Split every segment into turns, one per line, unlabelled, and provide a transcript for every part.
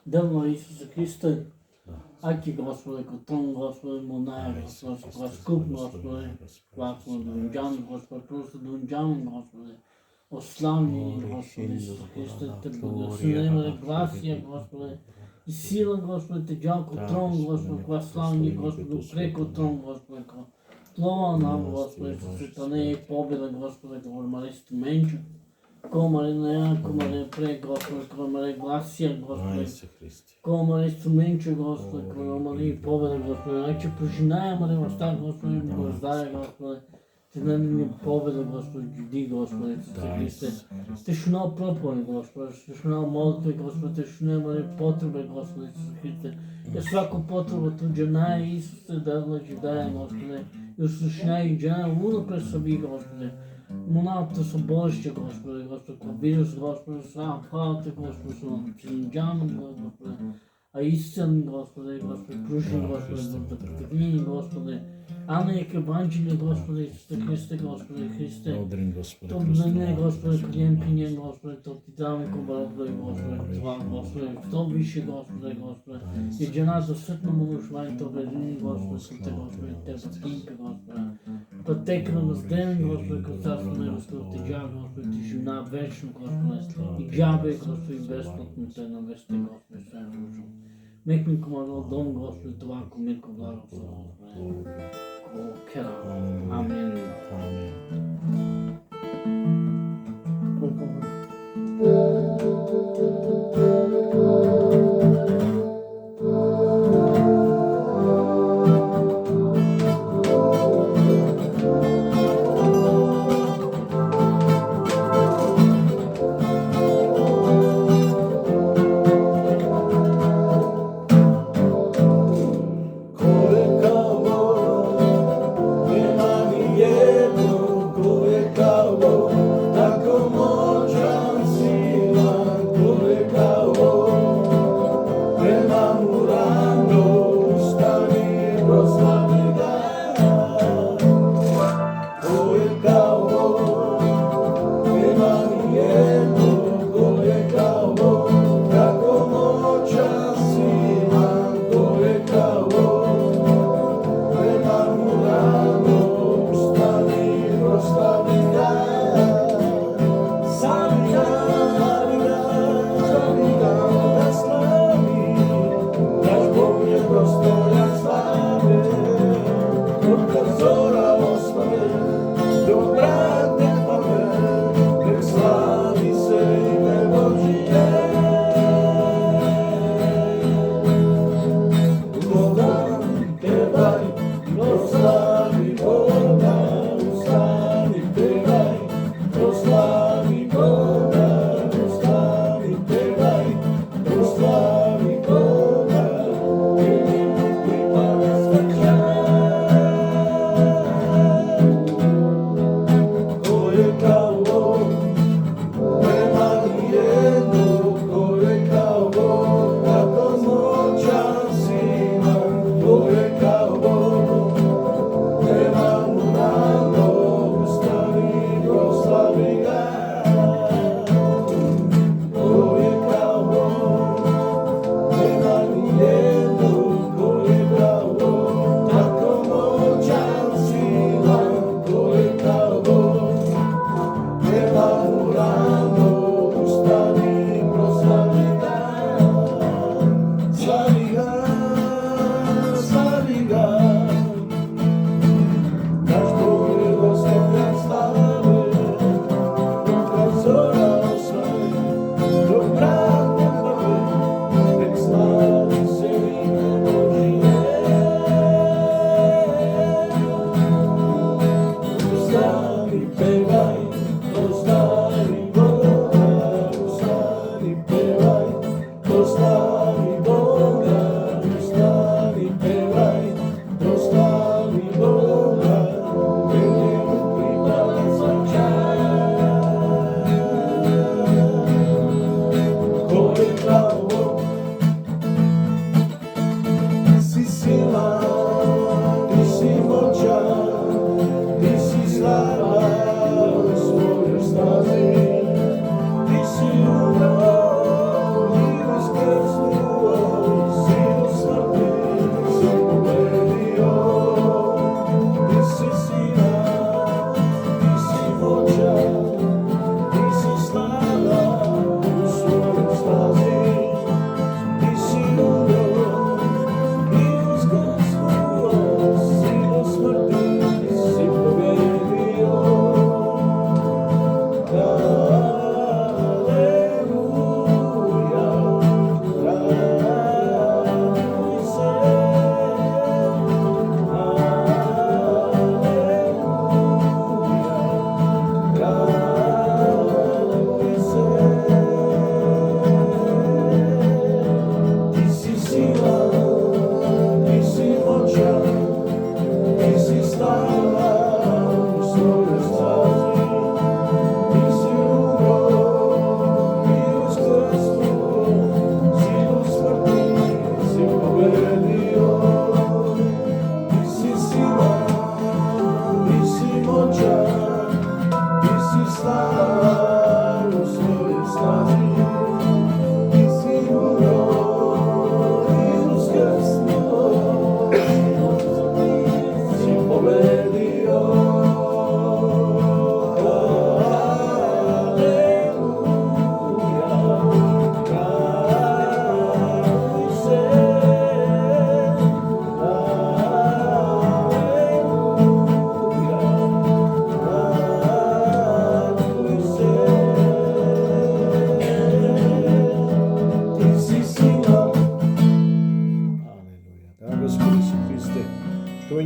дел на Исуса Христа. Аки, Господи, котон, Господи, монаја, Господи, кога скуп, Господи, Господи, дунджан, Господи, просто дунджан, Господи, ославни, Господи, Исуса Христа, те благословиме, гласија, Господи, и сила, Господи, те джалко трон, Господи, кога славни, Господи, преко трон, Господи, кога слова нам, Господи, светане и победа, Господи, кога маристи менчо, Комаре на комаре пре, Господи, комаре гласија, Господи, комаре инструменче, Господи, комаре победа, Господи, ајче пожинаја, маре оста, Господи, воздаја, Господи, Ти даде победа, Господи, ди, Господи, Исусе Христе. Те што много проповеди, Господи, те што много молитви, Господи, те што нема потреба, Господи, Исусе Христе. Ја сваку потреба туѓа Исусе да живее, Господи, и услушнај джана луна пред себе, Господи. Моналте со Божје, Господи, Господи, ко вирус, Господи, слава, хвала Те, Господи, со джаном, Господи, а истин, Господи, Господи, пружни, Господи, противни, Господи, а не ек Евангелие, Господи, Исусе Христе, Господи, Христе, то не, Господи, приемпиње, Господи, то Ти даваме ко благослови, Господи, това, Господи, то више, Господи, Господи, и джаната светно молушвај, то ведини, Господи, Те, Господи, Те патинка, Господи, потекна възден, Господи, ко царство небеско, Ти джа, Господи, Ти жена вечно, Господи, и джабе, Господи, безплатно Те навести, Господи, sve ružno. Nek mi komado dom, Gospodи, това, ко мирко благослови, Господи, ко кера, амин.
Tako moćan si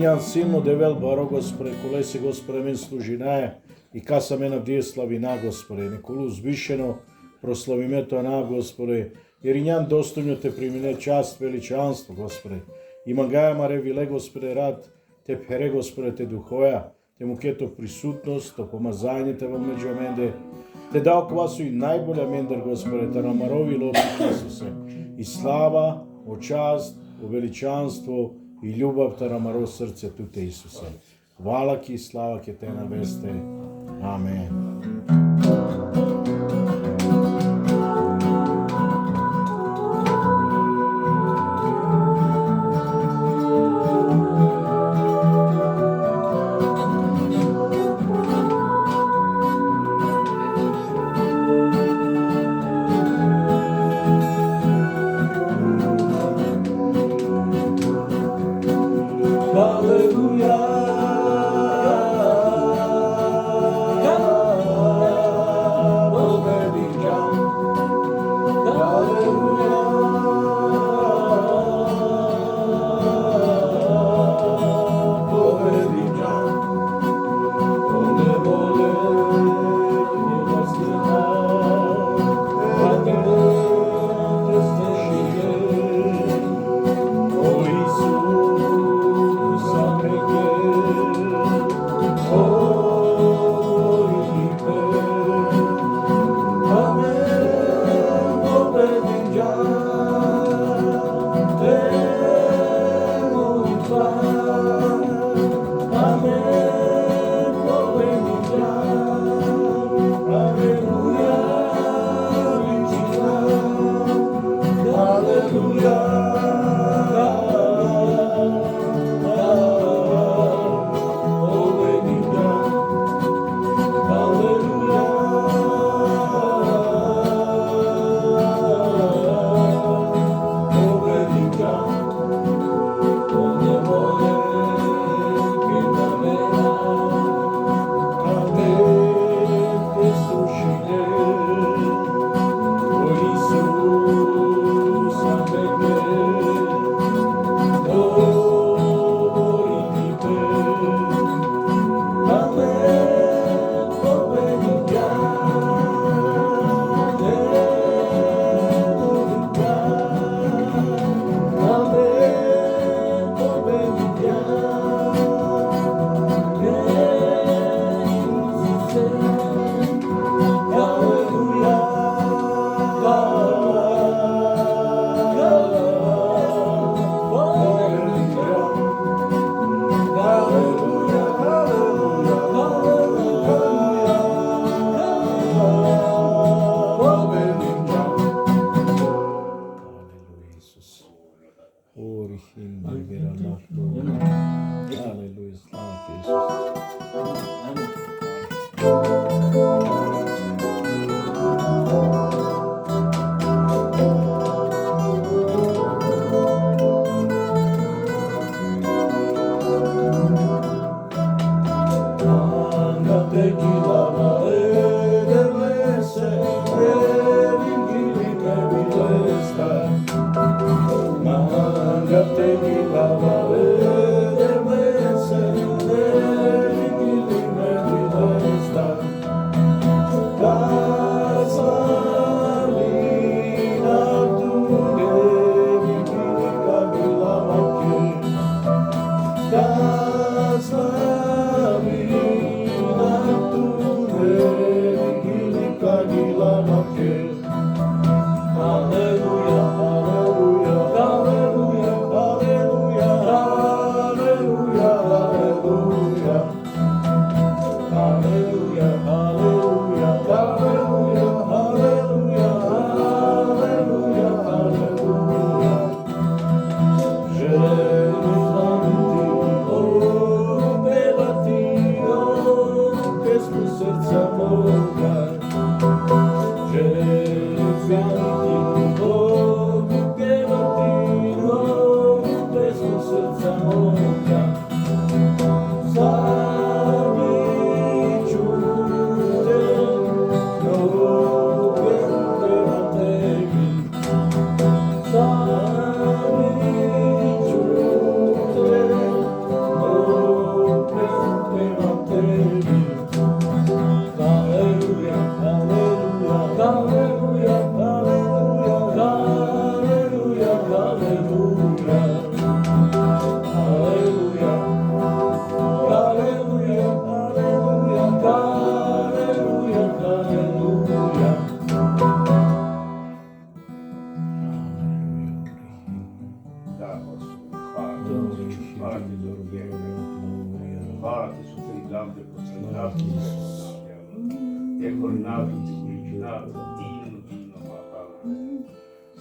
Иринјан силно девел баро, Господе, колеси, Господе, мен служи наја и каса мена вдие слави на, Господе, неколу збишено прослави мето на, Господе, Иринјан достојно те примине част, величанство, Господе, и магаја маре виле, Господе, рад, те пере, Господе, те духоја, те му кето присутност, то помазање те во меѓу менде, те дал квасу и најболја мендер, Господе, те намарови лопит, Исусе, и слава, о част, о величанство и љубов те намаро срцето те, Исусе. Хвала ки и слава ке те навесте. Амен.
Manga te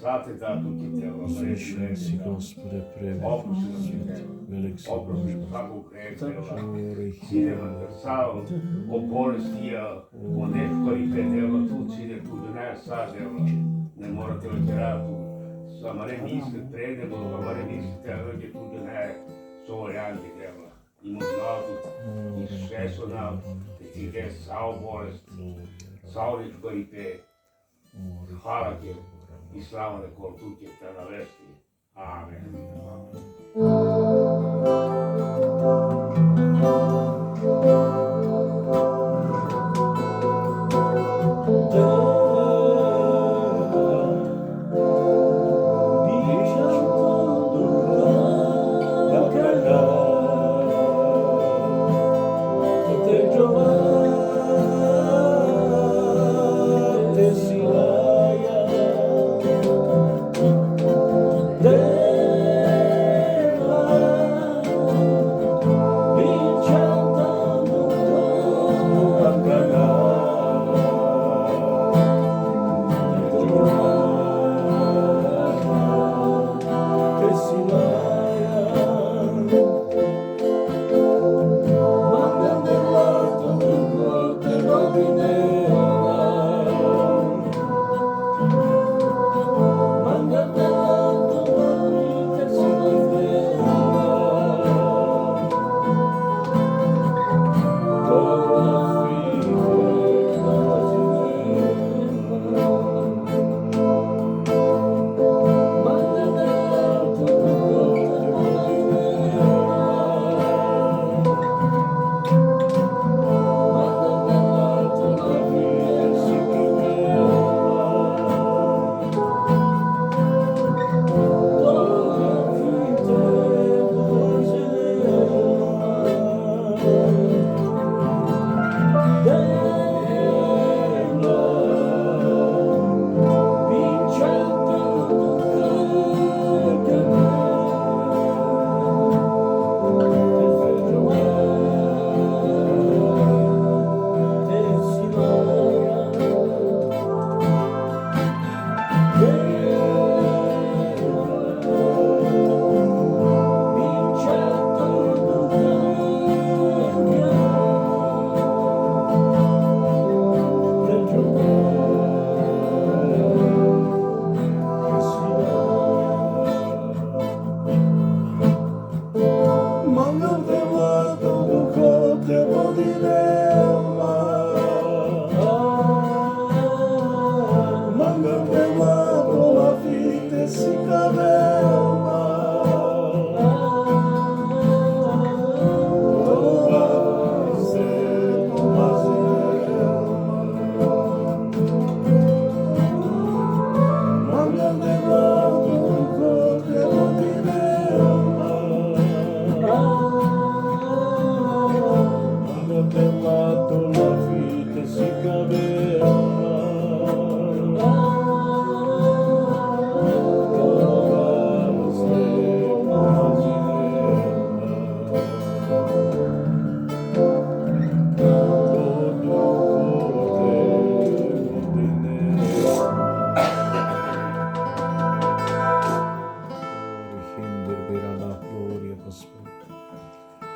Svate datum ti telo,
Священ си, Господе, велик си Боже.
svakog greševa, sidemo sal, o bolestija, o neškorite dela, tu side kuda ne sadela, ne morate ođeratu, sama ne mislite predemo, sama ne mislite, ali kuda ne, sovorjanke dela, ima znatu, i sve su nam, te ti gde sao bolest, sao neškorite, hvala ti, i slava da kol tu će te navesti. Amen.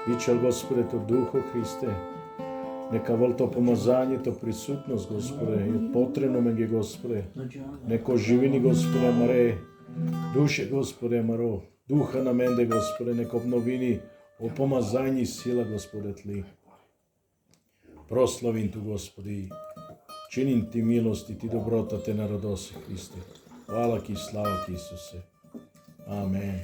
Бичал, Господе, то Духо Христе, нека волто помазање, то присутност, Господе, е потребно меѓу, Господе, нека оживини, Господе, маре, душе, Господе, маро, духа на менде, Господе, нека обновини, о помазање и сила, Господе, тли. Прославим Ту, Господи, чиним Ти милост и Ти доброта Те народоси, Христе. Хвала Ки и слава Ки, Исусе. Амен.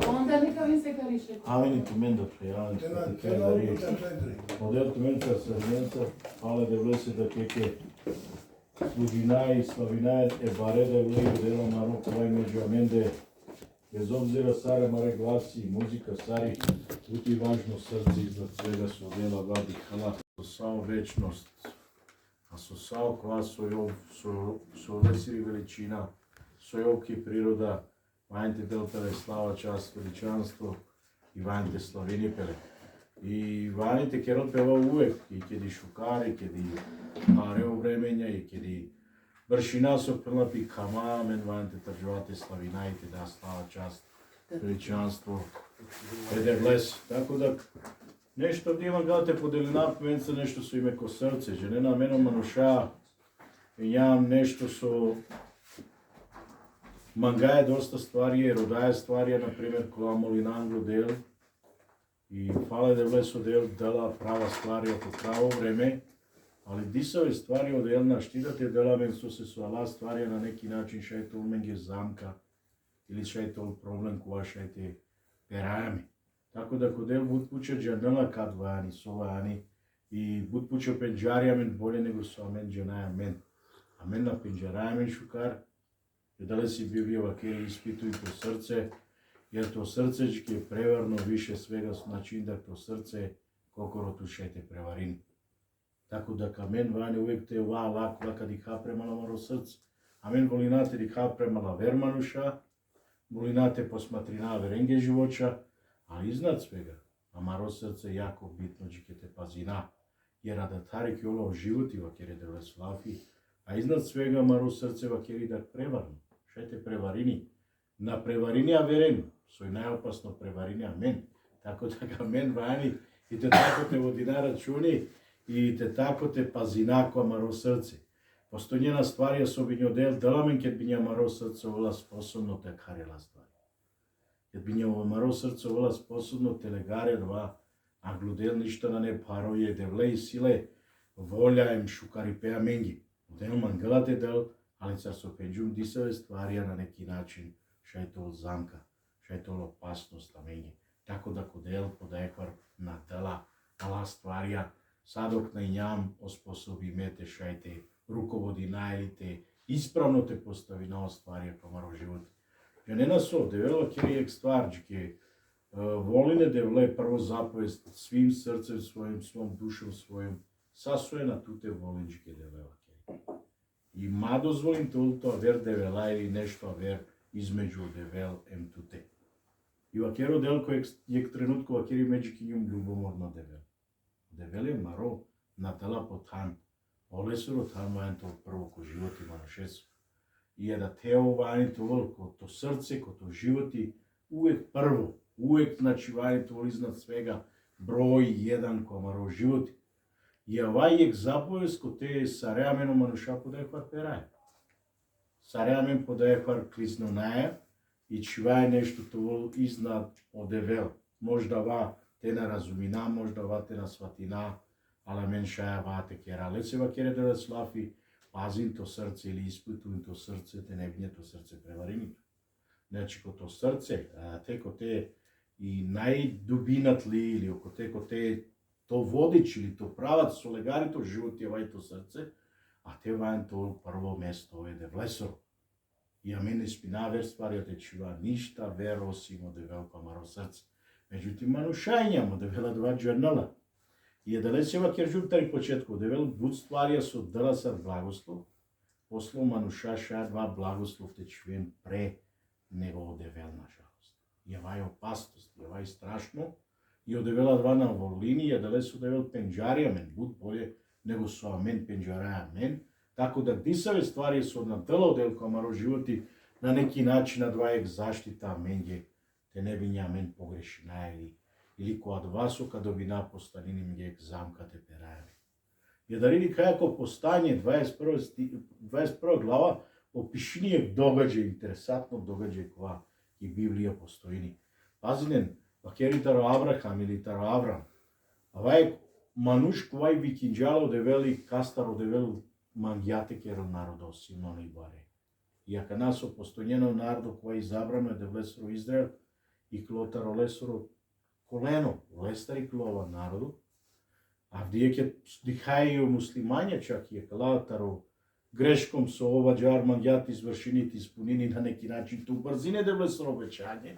Onda neka mi se kariše.
Aminiti men da prijavim, da ti kaj da riječ. Model tu menca srmenca, ale da vlese da keke služinaj, slavinaj, e bare da vleju dela Maroko, ovaj među amende, bez obzira Sara Mare glasi, muzika Sari, uti važno srce iznad svega su dela vladi hala, sosao večnost, a sosao kva so vesiri veličina, sojovki priroda, vanjte deltave slava, čast, veličanstvo i vanjte slavini pele. I vanjte kerot peva uvek, i kedi šukari, kedi pareo vremenja, i kedi vršina so prelapi kama, men vanjte tržavate slavina i te da slava, čast, veličanstvo, eder les. Tako da, nešto ovdje imam gledate podelina, menca nešto su ime ko srce, ženena menom manuša, jam nešto su mangaje dosta stvari, rodaje stvari, na primjer, koja Molinanglo del i fale da vleso del dela prava stvari oko pravo vreme, ali disove stvari od elna štidate dela men su ala stvari na neki način šajte umenge zamka ili šajte problem koja šajte perajami. Tako da kod del bud puče džanela kad vani, sovani i bud puče penđarija men bolje nego su amen džanaja men. Amen na penđaraja men šukar, da li si Biblija vakeri ispituj to srce, jer to srcečki je prevarno više svega znači da to srce kokoro tu šete prevarin. Tako da kamen vani uvijek te ova lako kad ih ha premala maro srce. Amen volinate ih ha premala vermanuša, volinate posmatrina verenge živoća, ali iznad svega, a maro srce jako bitno džike te pazina, jer da tarik je ovo životi vakere dele slafi, a iznad svega maro srce vakeri da prevarno. Šete prevarini. Na prevarini a verenu. Soj najopasno prevarini a men. Tako da ga men vani i te tako te vodina računi i te tako te pazinako maro srce. Posto njena stvar je sobinjo del, dela men kad bi nja maro srce vola sposobno te karela stvari. Kad bi nja maro srce vola sposobno te legare dva, a gludel ništa na ne paroje, devle i sile, volja im šukaripeja mengi. Del man galate del, ali car so penđum disave stvari na neki način šajtol zamka, šajtol opasnost a mengi. Tako da kodel podekvar na dela, ala stvarija, sadok na njam osposobi mete šajte, rukovodi najlite, ispravno te postavi na ovo stvarija komaro život. Ja ne nas ovdje, velo kirijek stvar, džike, voline devle prvo zapovest svim srcem svojim, svom dušom svojim, sasuje na tute volinčke devela. I ma dozvolim to ver devela ili nešto ver između devel em tute. I vakero del kojeg je trenutku vakeri međukinjum ljubomorno devel. Devel je maro natala potan. Ole su rotan vajan to prvo ko životi manošesu. I je da teo vajan to ko to srce, ko to životi uvek prvo. Uvek znači vajan to iznad svega broj jedan ko maro životi. I ovaj zapovest ko te sareamenom manuša podekvar peraje. Sareamen podekvar klizno naja i čvaj nešto to iznad odevел. Možda va te na razumina, možda va te na svatina, але мен шаја вате кера. Лецева кере да слафи, пазин то срце или испитувам то срце, те не бне то срце преваренито. Значи, ко срце, теко те и најдубинат ли, или око теко те то водич или то прават со легарито живот е вај то срце, а те вајан то прво место еде влесор. И а мене спина вер ствари отечува ништа веро симо да велко маро срце. Меѓутим манушања му да вела два джернала. И е далечева кержуптари почетку да вел буд стварија со дъласар благослов, посло мануша ша два благослов те чуем пре него одевел на жалост. Ја вај опасност, ја вај страшно, и одевела два на волини, ја дале со одевел пенџарија мен, буд боле него со амен пенџараја мен, тако да дисаве ствари со одна дела одел комаро животи, на неки начин на два ек заштита аменге, те не биња мен погрешина или која двасо кадо вина постанини ми ек замка те перајаме. Ја дарини кајако постање 21 глава, опишини ек догаѓај, интересатно догаѓај која и Библија постоини. Пазинен, вакери таро Аврахам или таро Аврам, авај мануш кој викинџало девели кастаро девел мангјате керо народо силно и баре. И ака нас опостојено народо кој изабрано да влесоро Израел и клотаро лесоро колено, лестари клова народу, а вдие ке дихајо муслимања чак и калатаро грешком со ова джар мангјат извршените испунини на неки начин ту брзине да влесоро обеќање,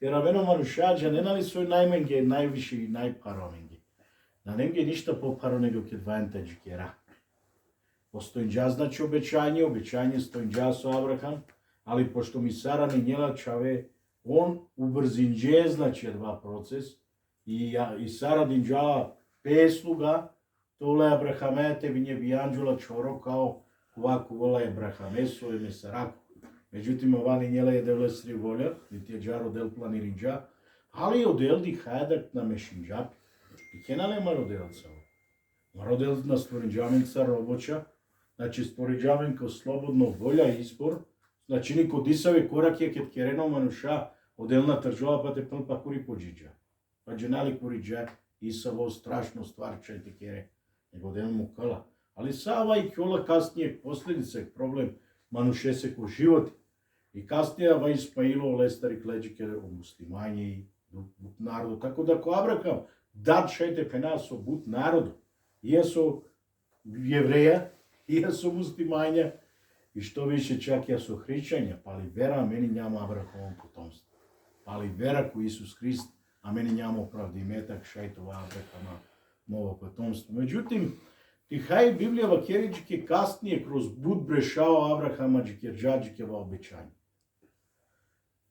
jer aveno manushađa ne nali svoj najmanje, najviši i najparomengi. Na nemge ništa poparo nego ke dvajenta džikera. Postoinđa znači obećanje stoinđa so Abraham, ali pošto mi Sara ni njela čave, on ubrzinđe znači dva proces i Sara dinđa pesluga, tole Abrahamete vinje bijanđula čoro kao ovako vola Abrahame svojeme Saraku. Međutim, ovani njela je devle sri volja, niti je džaro del planirinđa, ali odel di hajdak na mešinđapi. I kenale marodel cao. Marodel na stvorinđamenca roboća, znači stvorinđamen kao slobodno volja i izbor, znači niko disave korak je ket kereno manuša odelna tržova pa te plpa kuri pođiđa. Pa dženali kuriđa i savo strašno stvar čajte kere, nego del mu kala. Ali sava i kjola kasnije posljedice problem manuše se ko život. I kasnije ava ispajilo lestari kleđike o muslimanje i but narodu. Tako da ko Abraham dat šajte penaso but narodu. Jesu jevreja, jesu muslimanja i što više čak jesu hrišćanja, pali vera, meni njama Abrahamovom potomstvu. Pali vera ko Isus Hrist, a meni njama opravdi metak šajtova Abrahama movo potomstvo. Međutim, tihaj Biblija vakeriđike kasnije kroz bud brešao Abrahama džikjerđađikeva obećanja.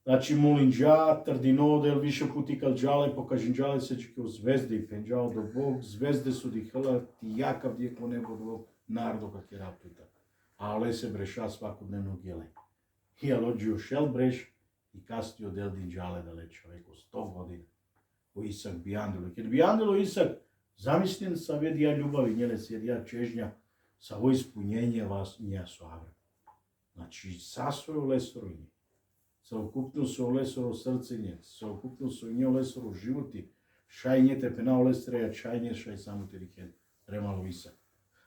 Znači molinđa, trdinodel, više puti kalđale, pokažinđale se čike u zvezde i penđao do Bog, zvezde su dihala ti jakav dijeko nebo do narodu kak je rapita. Ale se breša svakodnevno gele. I alođio šel breš i kastio del dinđale da le čoveko 100 godina. O Isak bijandilo. Kad bijandilo Isak, zamisljen sa vedija ljubavi njele sjedija čežnja, sa ovo ispunjenje vas nja su Avram. Znači, sasvoju lesoru nje. Saokupno su lesoro srce nje, saokupno su nje lesoro životi, šaj nje te penao lesreja, šaj nje šaj samo te riken, remalo Isak.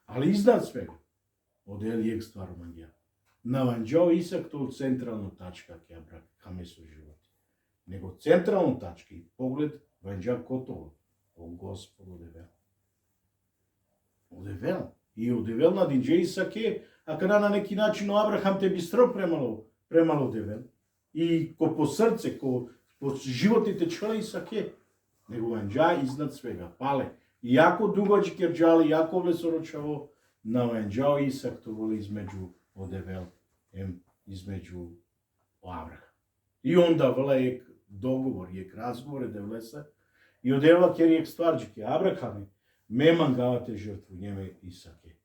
Ali iznad svega, odel jek stvar mangja. Navanđao Isak to centralno tačka ke Abrahame su životi. Nego centralno tačka i pogled vanđa kotovo, o Gospodu odevel. Odevel. I odevel na dinđe Isak je, a kada na neki način Abraham te bistro premalo odevel. I ko po srce, ko po životite čela Isak je, nego vanđa iznad svega, pale. I jako dugački rđali, jako vesoročavo, na vanđao Isak to voli između odevel, između Abraham. I onda vela je dogovor, je razgovor, je devlesa, i odeva kjer je stvarđike, Abrahame, me mangavate žrtvu, njeme Isak je.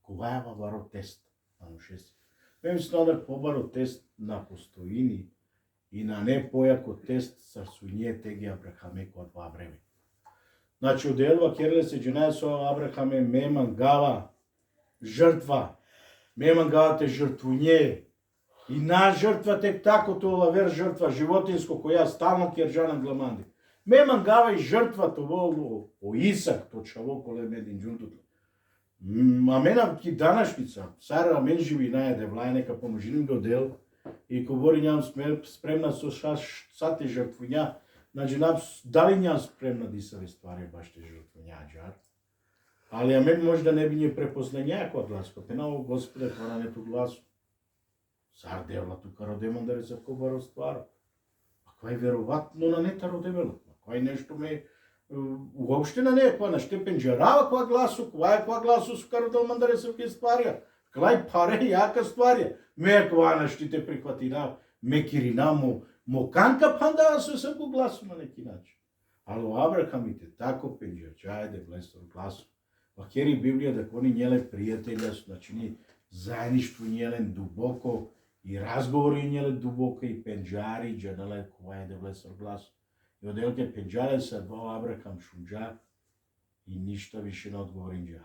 Kovajava varo test, ano šesti. Vem snadar pobaro test na postojini i na ne pojako test sar su nje tegi Abrahame kod dva vreme. Znači, od Elva kerele se dženaja so Abrahame me mangava žrtva, me mangavate žrtvu nje. I na žrtva tek tako to ova ver žrtva životinsko koja stalno kjerža na glamandi. Ме мангава и жртвата во Исак, точаво коле медин джунтуто. А менам ки данашница, Сара мен живи најде влај нека поможим го дел и говори ням спремна со сате жртвуња, значи дали ням спремна да се ствари баш те жртвуња џар. Али а мен може да не би не препозна някој глас, пенало Господе хванането гласу. Сар девла тука родеман да се кобаро ствара. А кај вероvatno на нета родемелот, кај нешто ме уопште на неја која на штепен джерава која гласу, која гласу су каро да мандаре се ке стварија. Клај паре јака стварија. Ме која на штите прихватина, ме кирина мо канка пандава со секој гласу на неки начин. Ало Абрахамите тако пенџерчајде влесор гласу. Вакери Библија да кони njele пријателја, значи заедништво njelen дубоко и разговори njele дубоко и пенџари джанале која да влесор гласу. И оделке пенџале се два Абрахам шунџа и ништа више не одговоринџа.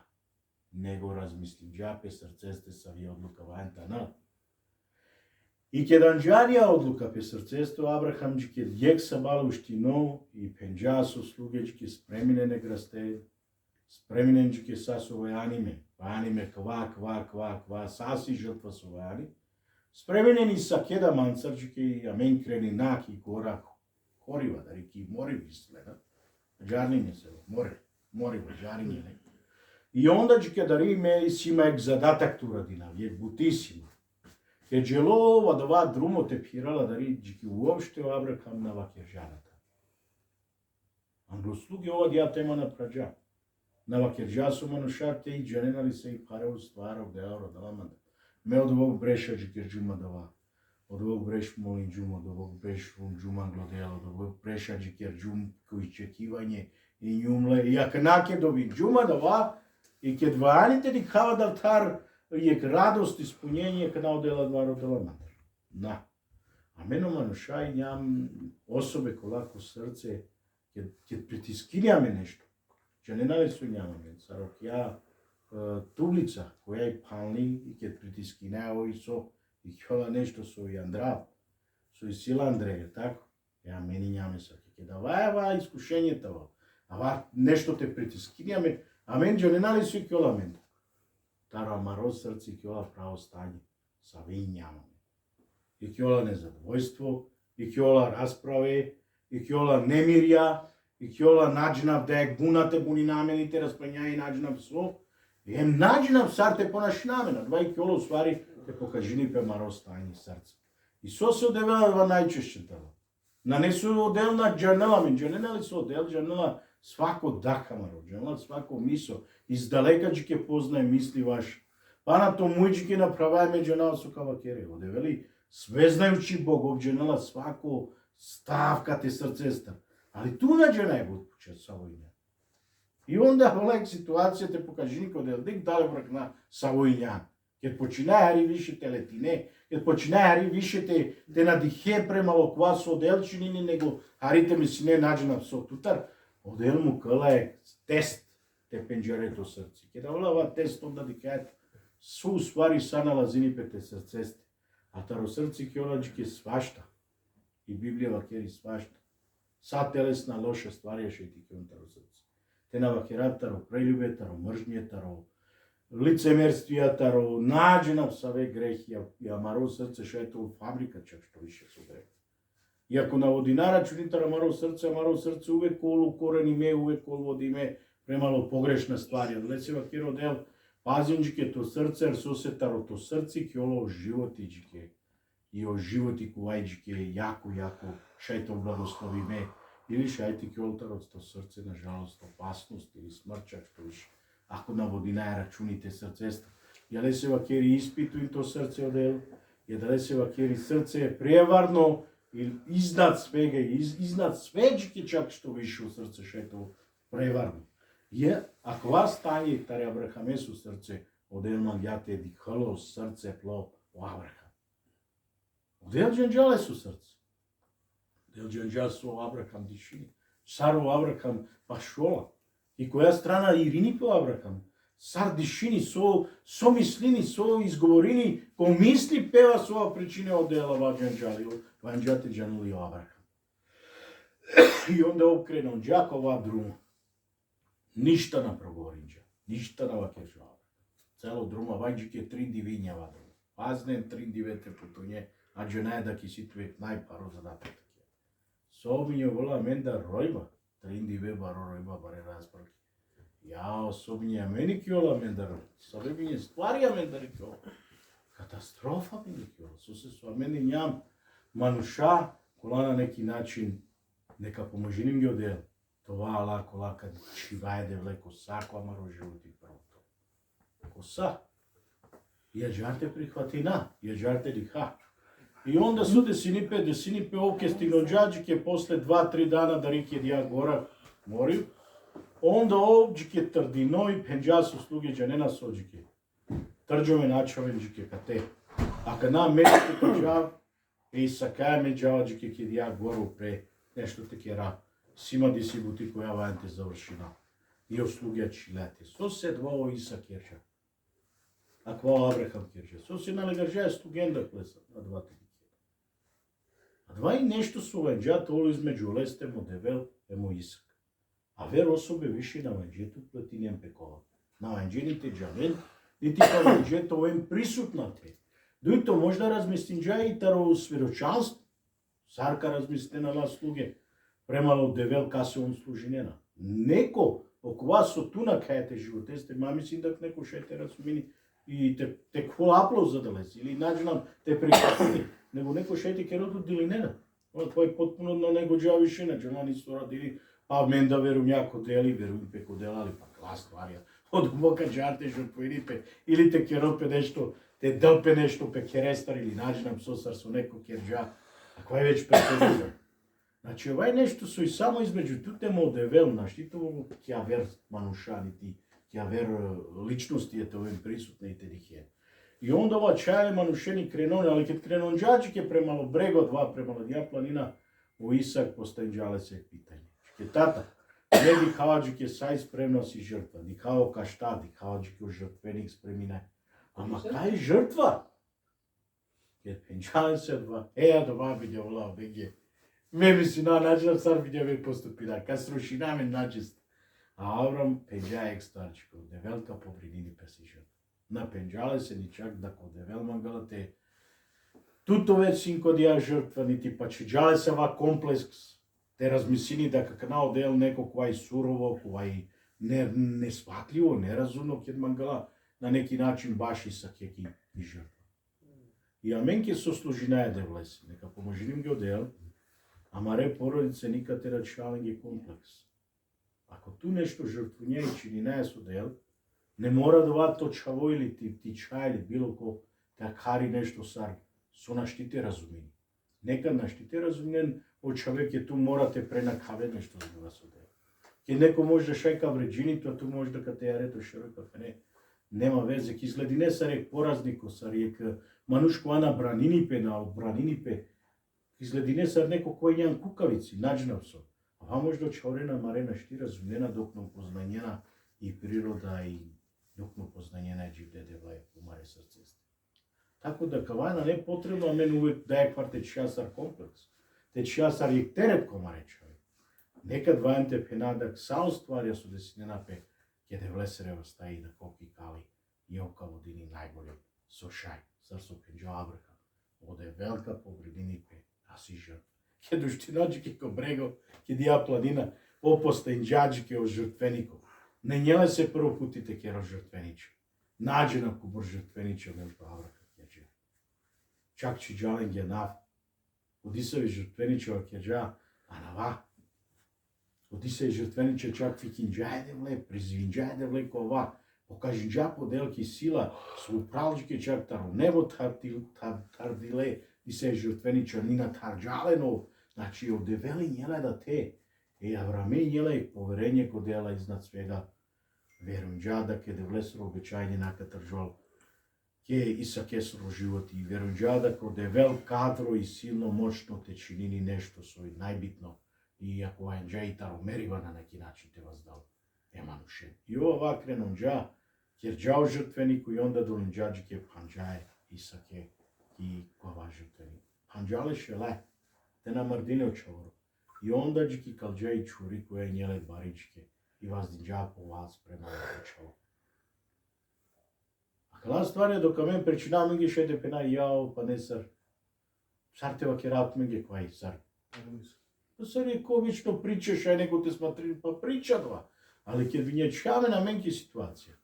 Него размислинџа пе срцесте са ви одлука вајнтана. И кеданџанија одлука пе срцесто Абрахам џике јек са балуштино и пенџа со слугеџке спремине не грасте, спреминен џике са со вајаниме ква, саси жртва со вајани, спреминени са кеда манцар џике и амен крени наки гора, хорива, дари ки мори вислена, джарниње се морива, джариње не. И онда џике дари ме сима ек задатак ту радина, јек бутисима. Ке джелова дава друмо те пирала дари џике уопште Абрахам на вакержаната. Англослуги ова дија тема на праџа. На вакержа су манушарте и джаненали се и парео ствара деаро даламада. Ме од овог бреша џикерџума дава. Од овог бреш молинџума, од овог бреш рунџума глодело, од овог бреша џикерџум кој чекивање и њумле. И ако наке доби џума дава и ке двајаните ди хава далтар јек радост исполнение кај наодела дваро даламада. На. А мено манушај ням особе колако срце ќе притискињаме нешто. Че не навесу нямаме, сарок ја туглица која и пални и ке притискине ови со и ќола нешто со и Андрав, со и Сила Андреја, тако. Ја мени њаме са, ке даваева искушењето, ава нешто те притискињаме, а мен че не навесу и ќола мен. Таро амаро срце и ќола право стање, са ви нямаме. И ќола незадовојство, и ќола расправе, и ќола немирја, и ќола наџнав да е гунате буни намените, распрењај наџнав со, и ем наџнав сарте понаш намена, два и ќоло ствари те покажини пе маро стајни срце. И со се одевава најчешќето. На не се одел на джанела, мен джанела се одел, джанела свако даха маро, джанела свако мисо, издалека џике познае мисли ваш. Па на то муј џике направајме джанела со кавакере, одевели свезнајучи Богов джанела свако ставка те срцеста. Али ту наđe najbolj počet sa vojnja. I onda volek situacija te pokaži kod dek dale vrk na sa vojnja. Kad počinari više te letine, kad počinari više te nadihje premalo kvasu od elčinini, nego harite mi si ne nađe na pso tutar, od elmu kala je test te penđare to srce. Kada volava test onda dikajet, su stvari sa nalazini pe te srceste. A taro srce kjolađike svašta. I Biblija vakeri svašta. Са телесна лоша стварјаше ти ке онтаро срце. Те навакератаро, прелюбетаро, мржњетаро, лицемерствијатаро, наđена саве грехи, ја маро срце шето фабрика чак што више со грех. И ако на водинара чунитара маро срце увек колу корени ме, увек колу водиме премало погрешна стварија. Лесе вакеро дел, пазинџике то срце, сосетаро то срце, ке оло животиџике. И о животи кувајџике јако шајто благослови ме, или шајти ке олтарот то срце, на жалост, опасност или смрчак, што више. Ако на водина рачуните срцеста, ја лесе вакери испитуи то срце одел, ја да лесе вакери срце е преварно, или изнад свега, изнад свеџике чак што више у срце шајто преварно. Ја, ако вас стање таре Абрахаме со срце, оделман ја те дихало срце пло у Абрахам. Одел джанџале со срце. Одел джанџал со Абрахам дишини. Саро Абрахам пашола. И која страна ирини по Абрахам. Сар дишини со мислини, со изговорини, ко мисли пева со ова причина одела ва джанџали, ванџате джанули Абрахам. И онда окрено Джакова друма. Ништа на проговоринджа, ништа на вакержава. Цело друма вајджике 3 дивиња вадру. Пазнен 3 дивете путуње, а дженај да ки си твек најпаро за да петаке. Собиња вола мен да ројба, 3 диве баро ројба баре разпраки. Јао, собиња мени ки вола мен да ројба, собиња стварија мен да рекола. Катастрофа мени ки вола, со се со мене нјам мануша, кола на неки начин, нека поможиним ги одел. Това лако лака чивајде влеко сако, ама роживоти прото. Коса. Ја джарте прихватина, ја джарте диха. И онда су десинипе овке стигноджаджике после 2-3 дана да рике дија гора морил. Онда овджике трдиној пенджасу слуги джанена соджике. Трджоме начовенджике кате. А кана медите каджав, и сакаја меджаваджике ке дија гору пре нешто теке раб. Сима ди си бути која вајанте завршина. И ослугија чилете. Со се два Иса керча. А ква Абрахам керча. Со се налегарджаја стугенда клеса на двата дike. А два и нешто со вајанджата олу измеđu лесте му девел емо Исак. А вер особе виши на вајанджето плетинем пекова. На вајанджените джавен, нити па вајанджето овем присутнате. Дуито можда разместинджаја и таро сведочанство. Сарка разместена на слуге. Премало девел касе он служинена. Неко, окова со туна кајате животе, сте мами синдак неко шете разумини и те хвалапло за да леси, или наđenam те прихватили, него неко шете керото дилинена. Тоа потпуно на него джавишина, джамани со радили, па мен да верум јако дели, верум пеко делали, па клас стварија. Од бока джарте жртвенипе, или те керопе нешто, те дълпе нешто пе керестар, или наđenam сосар со неко керджа, а кој веќе претезува. Значи, овај нешто со и само измеđu туте му девел наштитово ќе вер манушаните, ќе вер личностите овим присутните дихе. И онда ова чајле манушени креноне, али кет кренон джаджике премало брего, два премало дија планина, у Исак постајнџале се питање. Ке тата, не дихаваджике сај спремно си жртва, дихао кашта, дихаваджике у жртвеник спремине. Ама кај жртва? Кет пенџале се два, еја два бидја вола беге. Ме ми си наđenam сар видја ве поступила, ка срушинаме наđест. А Аврам пенџа екстарчико, девелка побринини песижат. На пенџале се ни чак да ко девел мангалате. Туто веќе синко дија жртва, нити па чеđале се ва комплекс. Те размислини да какна одел неко кој сурово, кој несватливо, неразумно кед мангала, на неки начин баш Исак ќе ги жртва. И амен ке сослужинаја да влеси, нека поможиним ги одел. Ама ре породице никате рачален ги комплекс. Ако ту нешто жртвуње и чини не е судел, не мора да вато чаво или ти чај или било ко да кари нешто сар со наштите разумени. Нека наштите разумен од човек е ту мора те пренакаве нешто за да судел. Ке неко може да шајка вреджини, тоа ту може да кате јарето широка фене. Нема везе, ки следи не сарек поразнико, сарек манушко ана бранинипе на одбранинипе, изгледине сар неко кој нјам кукавици, наđenam со. А може да чорена марена шти разумена докно познањена и природа и докно познањена дживде дева е помаре срцесте. Тако да кавана не потребно, а мен увек да е квар течијасар комплекс. Течијасар и терет комаре човек. Некад вајанте пенадак сао стварја со десиненапе ке де влесерева стаи да коки кали и ока водини најголем со шај, сар со пенџо Абрахам. Оде велка побрединипе. Аси жртва. Ке душтиноđike ко брего, ке дија планина, опостајнџаđike о жртвенико. Не њеле се прво путите ке ро жртвениче. Наđena ко бр жртвениче меѓу Аврака кеđа. Чак чи джален ге нав. Одисави жртвениче о кеđа, а нава. Одисави жртвениче чак фикинџајде вле, призвинџајде вле ко ова. Покажинџа поделки сила, со управџike чак таро небо тардиле, и се жртвенича нина тарджалено, значи одевели њеле да те, Авраме њеле поверење ко дела изнад свега, верунџа да ке де влесро обичајње на катржол, ке Исаке сро живот и верунџа да ко девел кадро и силно мощно те чинини нешто сој најбитно, и ако вајанџа и таро мерива на неки начин те воздал, еманушен. И ова кренунџа, керџао жртвенику и онда долинџаđike панџае Исаке, и кова жртвени. Панџале шеле, те на мрдине очоворо. И онда джики калджај чури која нjelе баричке и воздиđа по вас према начало. А кала ствари дока мен причина меѓе шеде пена јао па не сар. Сартева ке рад меѓе квај сар. Па сар е обично причаш, ај него те смотри, па прича това. Али ке вињечкаме на менки ситуација.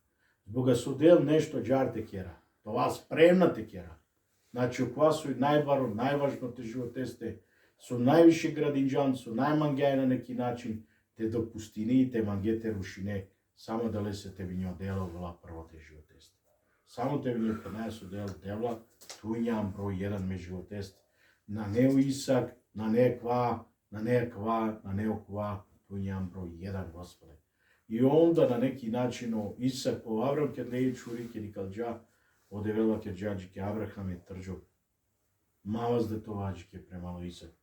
Збога судел нешто џарте кера. Това спремна те кера. Значи, оква су најбаро, најважно те животесте, со највише градинџан, со најмангјај на неки начин, те до пустини, те мангете рушине, само да лесе те вињо дело вела прво те животесте. Само те вињо пенаја со дел девла, тујњам број 1 ме животесте. На нео Исак, на не ква, на не ква, на не оква, тујњам број 1, Господе. И онда на неки начин Исак по Аврам ке леј чури ке дикалџа, одевела ке џаџи ке Аврахам е трџо. Маваз де товаџи ке премало Исак.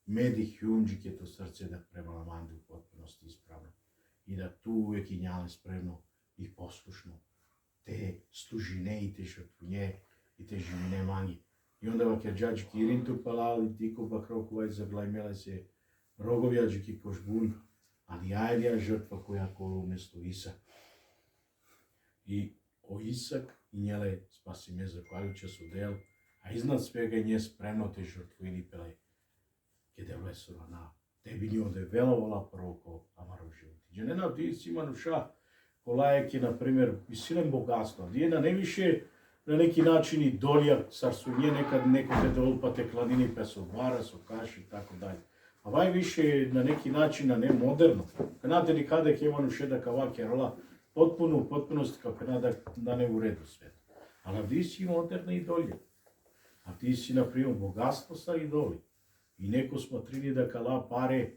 Меди хјунџи ке то срце да премала манди у потпуности исправно. И да ту увек и њале спремно и послушно. Те служине и те жртвуње и те живине манги. И онда ва ке џаџи ке иринту палали, тико бакрокувај заглајмеле се роговјаџи ке кошбун, али ајдија жртва која колу уместо Исак. И о Исак и њеле спаси ме за квалича со дел, а изнад свега и ње спремно те жртвуини пеле. Ке де влесува на теби ни оде веловала пророко амаро животи. Дженена ти си мануша колаје ке, например, висилен богатство. Дие на невише на неки начин и долија сарсуње некад некој да олпате кладини пе со бара, со каши и тако даје. А вај више на неки начин, а не модерно. Канате ни каде ке мануше да кава ке рола потпуност како да не уреду свет. Ала ти си модерна идолја. А ти си, например, богатство са идоли. И неко смотрини да кала паре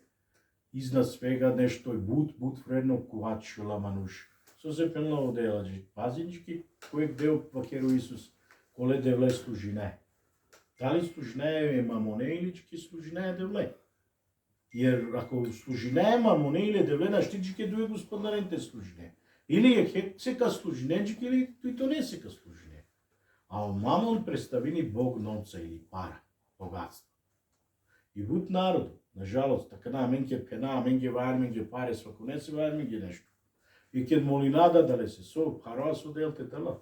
изнад свега нешто и бут вредно кувачила мануш. Со се пенла оделаджи. Пазинчки, кој дел пакеру Исус, коле девле служине. Дали служине е мамоне илички служине е девле? Jer ако служине е мамоне или девле, на штички дуе господаренте служине. Или е хек сека служиненчик, или и то не сека служине. А мамон представини Бог новца или пара, богатство. И буд народу, нажалост, така на менке пена, менке вајар, менке паре, свако не се вајар, менке нешто. И кед молинада дале се со, хароа со дел те дела.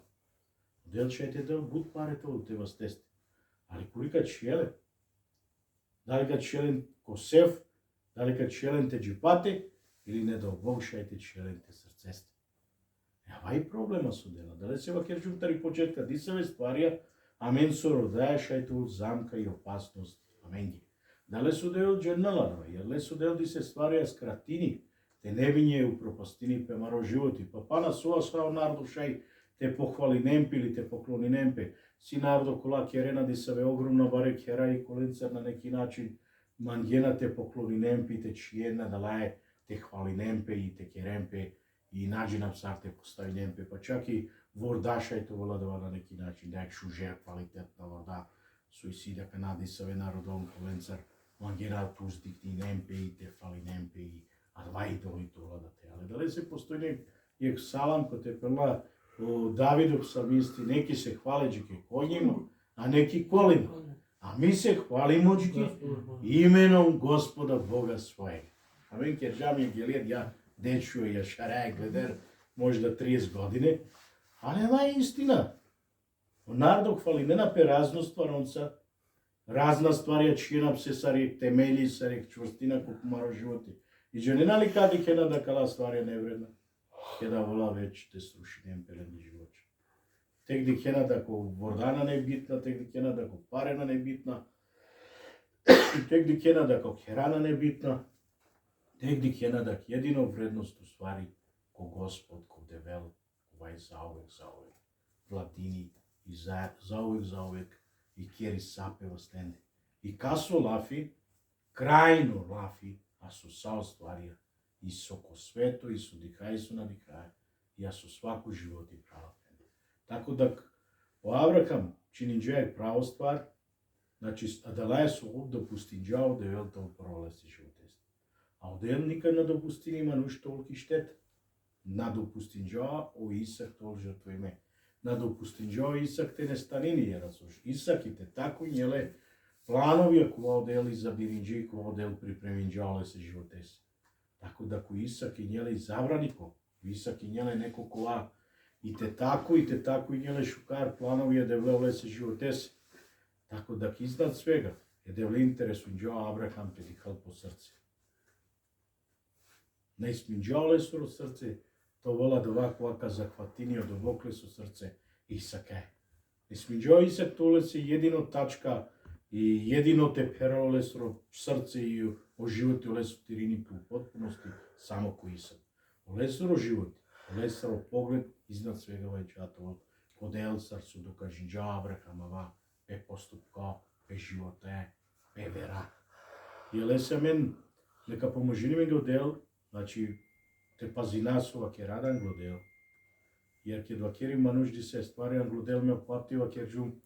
Дел че те дел, буд парето од те вастесте. Али колика челе? Дали ка челен косев, дали ка челен те джипате, или не да Бог шајте челен те срцесте. Ава и проблема со дела. Дали се вакер жутари почетка, дисаве стварија, амен со родаја шајте замка и опасност. Амен ги. Дали со дел дженналарва, јерле со дел ди се стварија скратини, те не биње упропастини пемаро животи, па пана соа стао народу шај, те похвали немпи или те поклони немпе, си народу кола керена ди саве огромна баре кера и коленцар на неки начин, мангена те поклони немпи, те чиена далај, те хвали немпе и те керемпе, и наđена псар те постави немпе, па чак и вордаша и то владава на неки начин, да е чуже квалитетна вода, суицида канади саве народом коленцар, мангена пуздикни немпе и те фали немпе и адваи доли то владате. Але дали се постојне јек салам кој те пела Давидов псалмисти, неки се хвалеџи коњима, а неки колима. А ми се хвалимо џики именом Господа Бога својега. Амен ке џами гелет ја дечуе ја шарај гледер можда 30 години, але ова е истина. Народот хвали не на перазно стваронца, разна стварија чина се сари темели сари чврстина колку маро животи. И че не нали кади кена да кала стварија невредна, ке да вола веќе те сруши немпелени животи. Тек ди кена дако вордана не битна, тек ди кена дако парена не битна, тек ди кена дако херана не битна, тек ди кена дако едино вредност уствари ко Господ, ко девел, ова заовек, владини и заовек, и кери сапе во стенде. И касо лафи, крајно лафи, а со сао стварија, и со ко свето, и со дихај, и со надихај, и а со сваку живот и права. Тако да по Аврахам чининџајек право ствар, значи адалај со ов да пустинџао девел тоа пролеси животест. А одел никад на да пустини има нуш толки штет. На да пустинџао о Исак тол жртво име. На да пустинџао Исак те не станини ја расош. Исак и те тако њеле планови ако одел за биринџи, ако одел припреминџале се животес. Тако да кој Исак и нjelе забрани ко, Исак и нjelе неко кола, и те тако и нjelе шукар планови да вле се животес. Тако да ки изнад свега, да вле интерес унџа Абрахам те дихал по срце. Не сминџале со срце, то вола да вака захватини од обокле со срце Исак е. Не сминџа Исак толе се едино тачка и едино те пероле со срце и о животи оле со тирини по потпуности само кој Исак. Оле со животи, оле со поглед изнад свега вајчато код Елсар со докажинџа Абрахамава бе поступка, бе животе, бе вера. И оле се мен дека поможини ми го дел, значи те пази нас ова ке радан глодел. Jer kad vakjerima nuždi se stvari glodel me oplatio vakjerđum,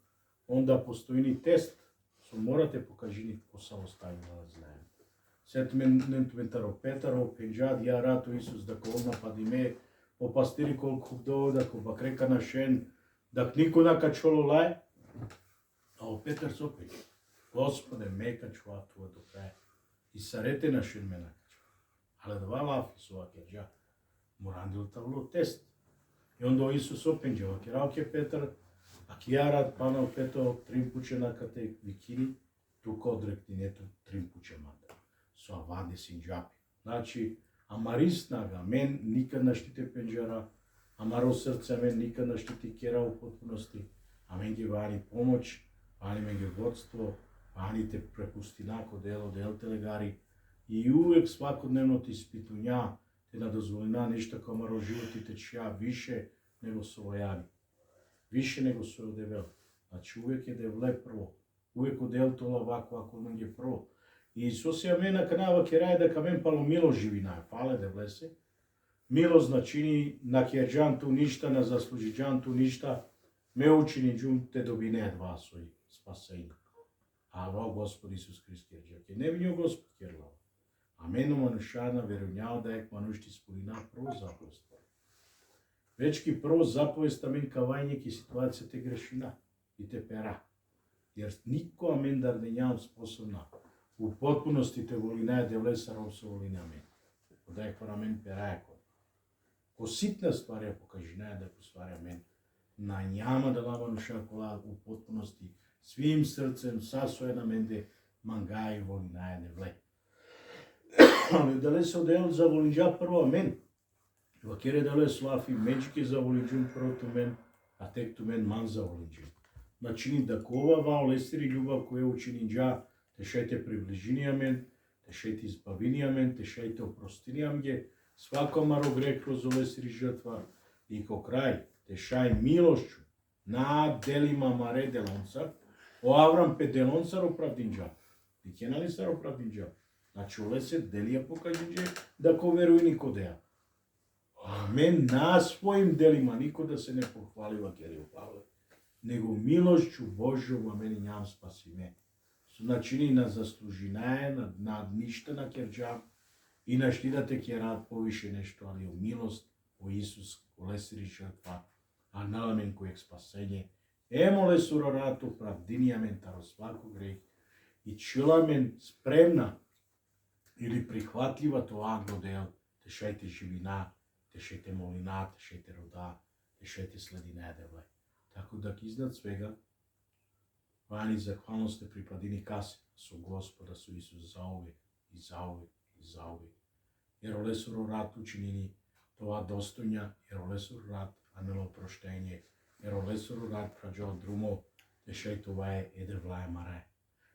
onda postoji test, so morate pokažini ko samostajno znajem. Сет мен тументаро Петаро, пенџад, ја рато Исус да колна падиме, по пастири колку до, да ко бакрека на шен, да нико на качоло лај, а о Петар сопеќ, Господе, ме качува туа до крај, и сарете на шен ме накачува. Але два лафи со вакерџа, морандил тавло тест. И onda Isus openđava, kerao Petar, a kiarat panao peto trimpuče nakate vikini, tu kodrekti neto trimpuče manda. So avade sin džapi. Znači, amarisnaga, men nikad naštite penđara, amaro srce men nikad naštiti kjera u potpunosti, a men ge vani pomoć, vani men ge vodstvo, vani te prepusti nako del telegari i uvek svakodnevno ti ispitunja, te na dozvolina ništa komaro životite čija više nego svojani. Više nego svoj devel. Znači uvek je devle prvo. Uvek odel to ovako ako nam je prvo. I Isus je mena kanava keraj da kamen palo milo živina. Fale devle se. Milo znači na kjerđan tu ništa, na zaslužiđan tu ništa. Me učini džum te dobine dva svoj spasenja. A ova Gospod Isus Hrist kjerđak. Ne bi njo Gospod kjerlao. A meno manушана верувнял да ек манушти сполина прво заповест. Вечки прво заповест амен кавајник и ситуацијата грешина и те пера. Јер нико амен дар не нямам способна у потпуности те волина да влеса робсо волина амен. Кода е хора амен пера е ко ситна стварја покажина да посварја амен. На няма да лама нуша кола у потпуности свим срцем сасоја на менде мангај волина е не вле. Ali da li se odel za volinđa prvo men? Vakere da li slafi mečke za volinđum prvo tu men, a tek tu men man za volinđum. Načini da kova vao lestiri ljubav koja učini dža, te šajte približinija men, te šajte izbavinija men, te šajte oprostinija mge, svako maro greh kroz lestiri žrtva i ko kraj, te šaj milošću na delima mare deloncar, o Avram pe deloncar opravdin dža. I kenali sar opravdin dža. Znači, ole se delija pokažinđe da ko veruje niko deja. Amen, na svojim delima, niko da se ne pohvaliva keriju Pavle, nego milošću Božjom, amen, i njam spasi me. Znači, ni na zaslužinaje, na ništa na kerđa, i na štida te kjerat poviše nešto, ali o milost, o Isus, o lesiri žrtva, a nalamen kojeg spasenje. Emole suroratu pravdini, amen, taro svako greh, i čulamen spremna, или прихватлива тоа глодел, те шајте живина, те шајте молина, те шајте рода, те шајте следина девле. Тако да ки изнад свега, вани захвалност те припадини касе со Господа, со Исус заувек и заувек и заувек. Jer ole su rad učinini тоа достоња, jer ole su rad анело проштење, jer ole su rad праđо друмо, те шајте овај еде влај маре.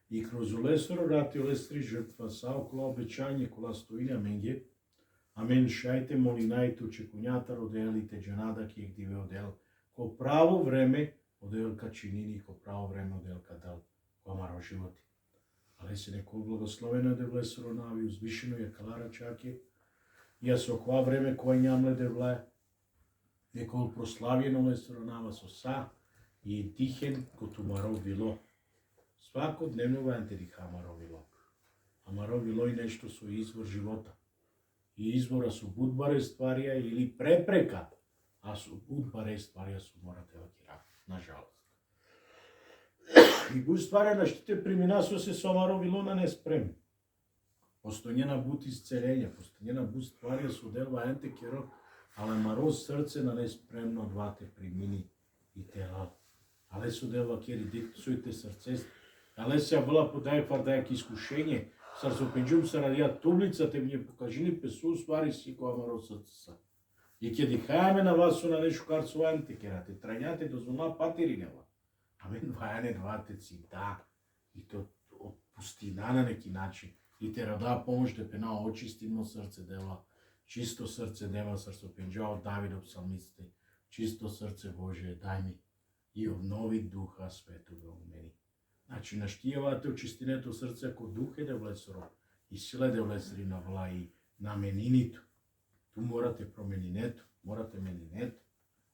И кроз олесоро рати олестри жртва са около обеќање кола стоина менге, амен шајте молинајте очекуњата роделите джанада ки ек диве одел, ко право време одел ка чинини, ко право време одел ка дал, ко амаро животи. Але се некол благословено де влесоро нави, узвишено ја калара чаке, ја со која време која њамле де вле, некол прославено лесоро нава со са и тихен ко тумаро било. Svakodnevno vajte di Amarovilo. Amarovilo je nešto su izvor života. I izvora su budbare stvarija ili prepreka, a su budbare stvarija su morate vakirati, nažalost. И го стваря на штите примина со се сомаро вилона не спрем. Постојна бут исцелење, постојна бут стварја со делва енте керо, але мароз срце на неспремно двате примини и тела. Але со делва кери диктусујте срце, але се вла подај фардајак искушење, сар со пенџум се радија тублица, те ми покажили песу ствари си која мароз срце са. И ќе дихајаме на вас со на нешто кар со енте керате, трањате дозвола патеринела. Амен вајане двате цита, и то од пустина на неки начин. И те рада помош да пена очистимо срце дела, чисто срце дела срце пенџа од Давидов псалмисте, чисто срце Божие дај ми и обнови духа светога у мене. Значи наштијавате очистинето срце ако дух е да влесоро и сила да влесери на вла и на менинито. Ту морате променинето, морате менинето.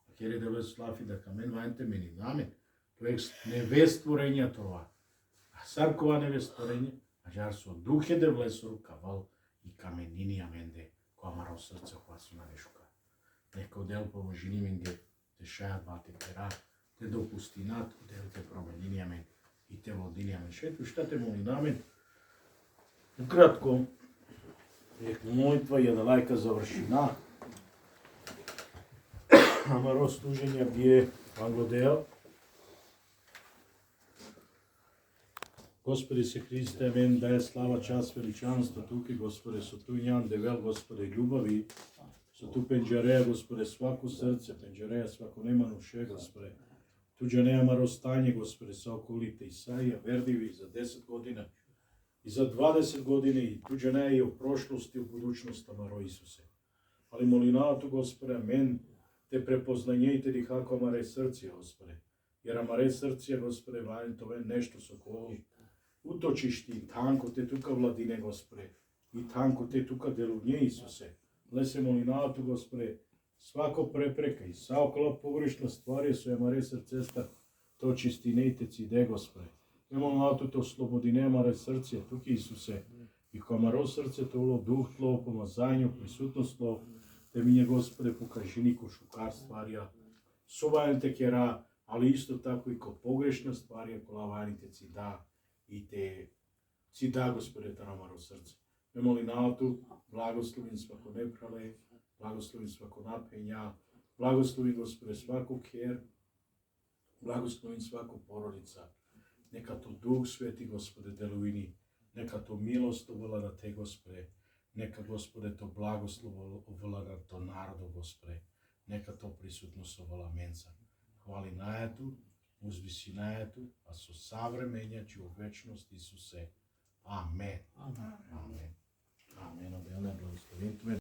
А кери да влеслафи да камен вајнте менинамен. Тоа е невестворење това. А саркова невестворење, а жар со духе да влесору кавал и каменини аменде, која маро срце хвасу на нешука. Нека дел поможини мен ге те шајат бате пера, те до пустинат, дел те променини амен и те водини амен. Шето шта те моли намен. Ukratko, молитва ја да лајка завршина. Амаро служење бие Ангодео. Господи се Христе, мен дај слава, час, величанство туки, Господе, со ту њан девел, Господе, љубави, со ту пенџареја, Господе, свако срце, пенџареја, свако нема нуше, Господе. Туѓа нема ростање, Господе, со околите Исаија, вердиви за 10 година и за 20 години, и туѓа не и о прошлост и о будучност, Амаро Исусе. Али молинаато, Господе, мен те препознање и те дихако Амаре срце, Господе. Јер Амаре срце, Господе, вајн това е нешто со кого уточишти и танко те тука владине, Господе, и танко те тука делуње, Исусе. Лесе молинаато, Господе, свако препрека и саокола погрешна ствари со Амаре срцеста, то чистине и те циде, Господе. Молинаато те ослободине Амаре срце, туки, Исусе, и ко Амаро срце толо дух тло, помазању, присутност тло, те мине, Господе, покажи ни ко шукар стварија, сувајните кера, али исто тако и ко погрешна стварија, ко лавајните цида, и те цида, Господе, та Амаро срце. Ме молинаото, благословен свако неправе, благословен свако напења, благословен, Господе, свако кер, благословен свако породица. Нека то Дух Свети, Господе, делуини, нека то милост овлада те, Господе, нека, Господе, то благослово овлада то народо, Господе, нека то присутност овлада менца. Хвали најето, узвиси најето, а со savremenja će u večnost Isuse. Amen. Amen. Amen. Amen. Amen. Amen.